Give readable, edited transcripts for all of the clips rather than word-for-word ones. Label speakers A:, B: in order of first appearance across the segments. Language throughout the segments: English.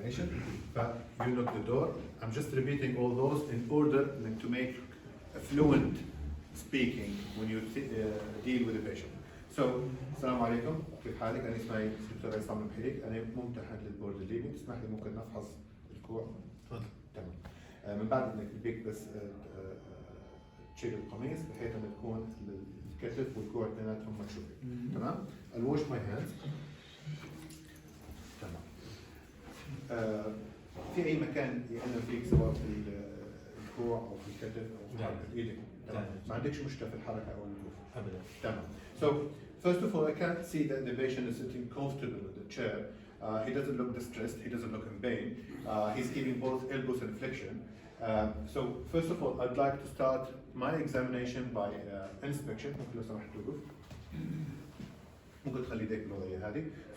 A: examination. But you lock the door. I'm just repeating all those in order to make a fluent speaking when you deal with the patient. So, السلام عليكم، كيف حالك؟ أنا اسمي دكتور عصام المحريق، أنا ممتحن للبورد الليبي، تسمح لي ممكن نفحص الكوع؟ تفضل. تمام. من بعد إنك بيك بس تشيل القميص بحيث إنه تكون الكتف والكوع اثنيناتهم مكشوفين. تمام؟ I'll wash my hands. تمام. في أي مكان يألم فيك سواء في الكوع أو في الكتف أو في حركة إيدك. تمام. ما عندكش مشكلة في الحركة أو الوقوف. أبداً. تمام. So first of all, I can see that the patient is sitting comfortable in the chair. He doesn't look distressed. He doesn't look in pain. He's keeping both elbows in flexion. So first of all, I'd like to start my examination by inspection.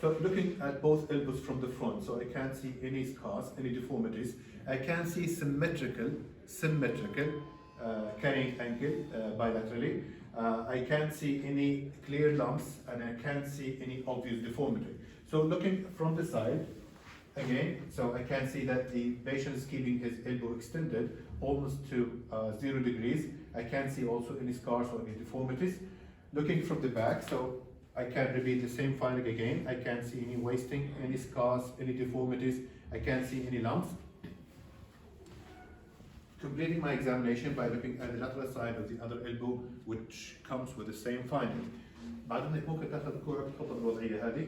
A: So looking at both elbows from the front, so I can't see any scars, any deformities. I can see symmetrical carrying ankle bilaterally. I can't see any clear lumps and I can't see any obvious deformity. So looking from the side, again, so I can see that the patient is keeping his elbow extended almost to 0 degrees. I can't see also any scars or any deformities. Looking from the back, so I can repeat the same finding again. I can't see any wasting, any scars, any deformities. I can't see any lumps. Completing my examination by looking at the lateral side of the other elbow, which comes with the same finding. بعد إنك ممكن تاخذ كوعك الخطة الوضعية هذه.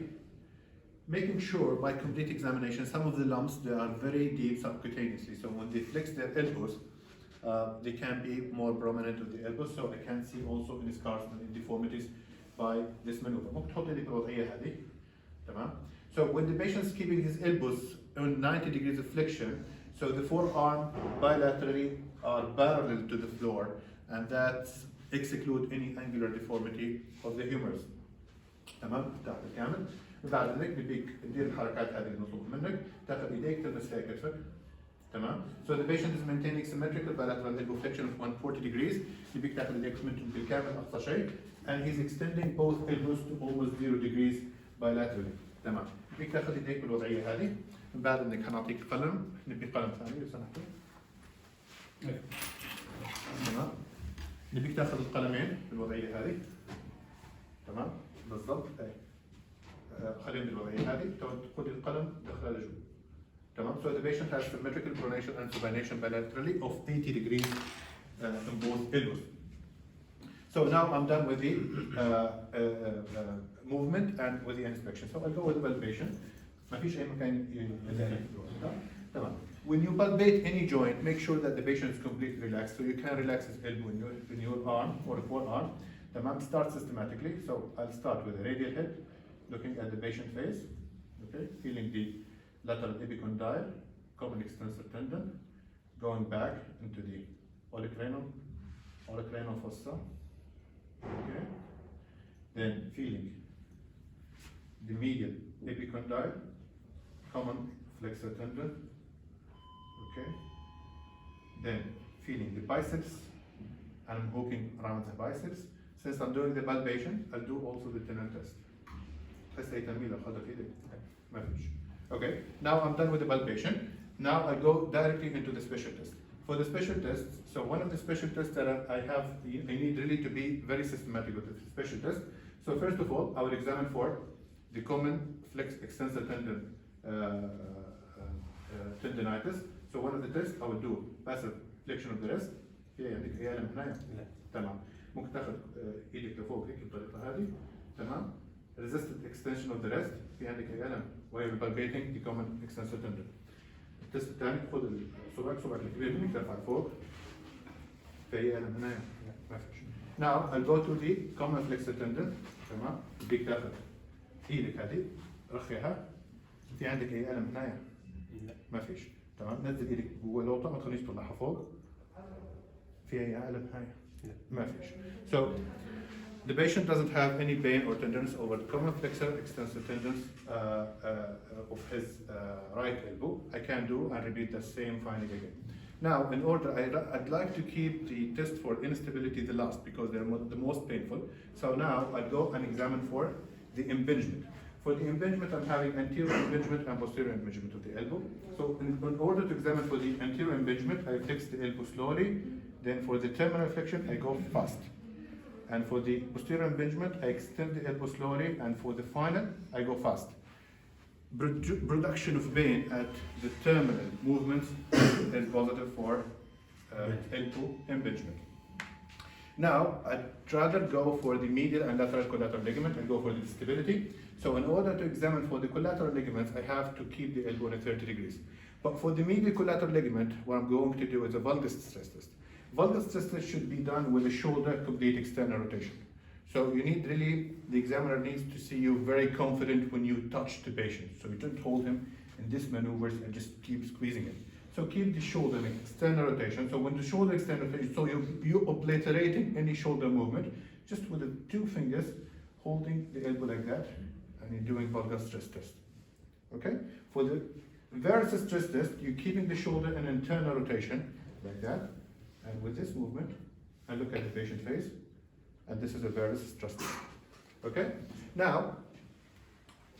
A: Making sure by complete examination, some of the lumps they are very deep subcutaneously. So when they flex their elbows, they can be more prominent of the elbows. So I can see also any scars and deformities by this maneuver. ممكن تحط يدك بالوضعية هذه. تمام. So when the patient is keeping his elbows on 90 degrees of flexion, so the forearm bilaterally are parallel to the floor, and that exclude any angular deformity of the humerus. تمام؟ تحت الكامل. بعد ذلك بيك ندير الحركات هذه اللي نطلب منك، تاخذ ايديك تلمس فيها كتفك. تمام؟ So the patient is maintaining symmetrical bilateral elbow flexion of 140 degrees. بيك تاخذ ايديك منهم بالكامل اقصى شيء. And he's extending both elbows to almost 0 degrees bilaterally. تمام. بيك تاخذ ايديك بالوضعية هذه. من بعد انك حنعطيك قلم، نبي قلم ثاني لو سمحتوا. تمام. نبيك تاخذ القلمين بالوضعية هذه. تمام؟ بالضبط. خليهم بالوضعية هذه، خذ القلم دخلها لجوا. تمام؟ So the patient has symmetrical pronation and supination bilaterally of 80 degrees in both elbows. So now I'm done with the movement and with the inspection. So I'll go with the palpation. ما فيش أي مكان تمام. When you palpate any joint, make sure that the patient is completely relaxed. So you can relax his elbow in your arm or forearm. تمام. Start systematically. So I'll start with the radial head, looking at the patient face. Okay, feeling the lateral epicondyle, common extensor tendon, going back into the olecranal fossa. Okay, then feeling the medial epicondyle, common flexor tendon. Okay, then feeling the biceps, and I'm hooking around the biceps. Since I'm doing the palpation, I'll do also the tendon test. Okay, now I'm done with the palpation. Now I go directly into the special test. For the special test, so one of the special tests that I have, I need really to be very systematic with the special test. So first of all, I will examine for the common flex extensor tendon tendinitis. So one of the tests I will do passive flexion of the wrist. عندك أي ألم هنا؟ لا. تمام. ممكن تاخذ إيدك لفوق هيك بالطريقة هذه. تمام. Resisted extension of the wrist. في عندك أي ألم وهي palpating the common extensor tendon. التست الثاني خذ صبعك الكبير منك ترفع لفوق. في أي ألم هنا؟ ما فيش. Now I'll go to the common flexor tendon. تمام. بدك تاخذ إيدك هذه رخيها. في عندك أي ألم هنا؟ لا. ما فيش. تمام. نزل إيدك جوا اللوطة ما تخليش تطلعها فوق. في أي ألم هنا؟ ما فيش. So the patient doesn't have any pain or tenderness over the common flexor extensor tendons of his right elbow. I can do and repeat the same finding again. Now, in order, I'd like to keep the test for instability the last because they're the most painful. So now I'll go and examine for the impingement. For the impingement, I'm having anterior impingement and posterior impingement of the elbow. So in order to examine for the anterior impingement, I fix the elbow slowly. Then for the terminal flexion, I go fast. And for the posterior impingement, I extend the elbow slowly. And for the final, I go fast. Production of pain at the terminal movements is positive for elbow impingement. Now, I'd rather go for the medial and lateral collateral ligament and go for the instability. So in order to examine for the collateral ligaments, I have to keep the elbow at 30 degrees. But for the medial collateral ligament, what I'm going to do is a valgus stress test. Valgus stress test should be done with a shoulder complete external rotation. So you need really, the examiner needs to see you very confident when you touch the patient. So you don't hold him in this maneuvers and just keep squeezing it. So keep the shoulder in external rotation. So when the shoulder external rotation, so you're obliterating any shoulder movement just with the 2 fingers holding the elbow like that, and you're doing valgus stress test. Okay? For the varus stress test, you're keeping the shoulder in internal rotation like that, and with this movement, I look at the patient face, and this is a varus stress test. Okay? Now,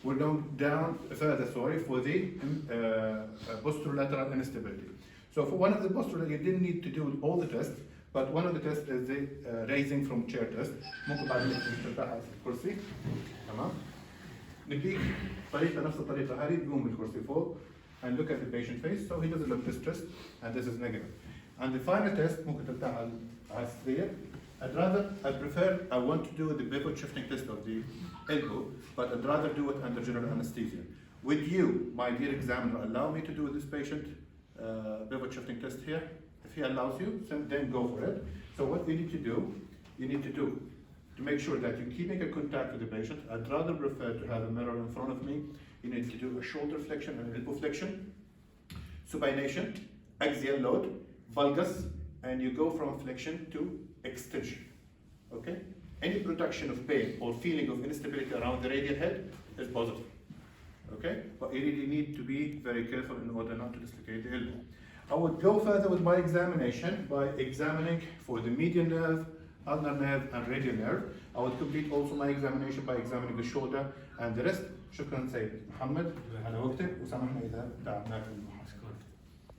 A: we're going down further, for the posterolateral instability. So for one of the posterolateral, you didn't need to do all the tests, but one of the tests is the raising from chair test. ممكن بعد نرتاح على الكرسي، تمام؟ نبيك طريقة نفس الطريقة هذه تقوم بالكرسي فوق and look at the patient face, so he doesn't look distressed, and this is negative. And the final test ممكن ترتاح على السرير. I want to do the pivot shifting test of the elbow, but I'd rather do it under general anesthesia. Would you, my dear examiner, allow me to do this patient pivot shifting test here? If he allows you, then go for it. So what you need to do, to make sure that you're keeping a contact with the patient, I'd rather prefer to have a mirror in front of me. You need to do a shoulder flexion and elbow flexion, supination, axial load, valgus, and you go from flexion to extension. Okay? Any production of pain or feeling of instability around the radial head is positive. Okay? But you really need to be very careful in order not to dislocate the elbow. I would go further with my examination by examining for the median nerve, ulnar nerve, and radial nerve. I would complete also my examination by examining the shoulder and the rest. شكرا سيد محمد على وقتك وسامحنا إذا تعبناك.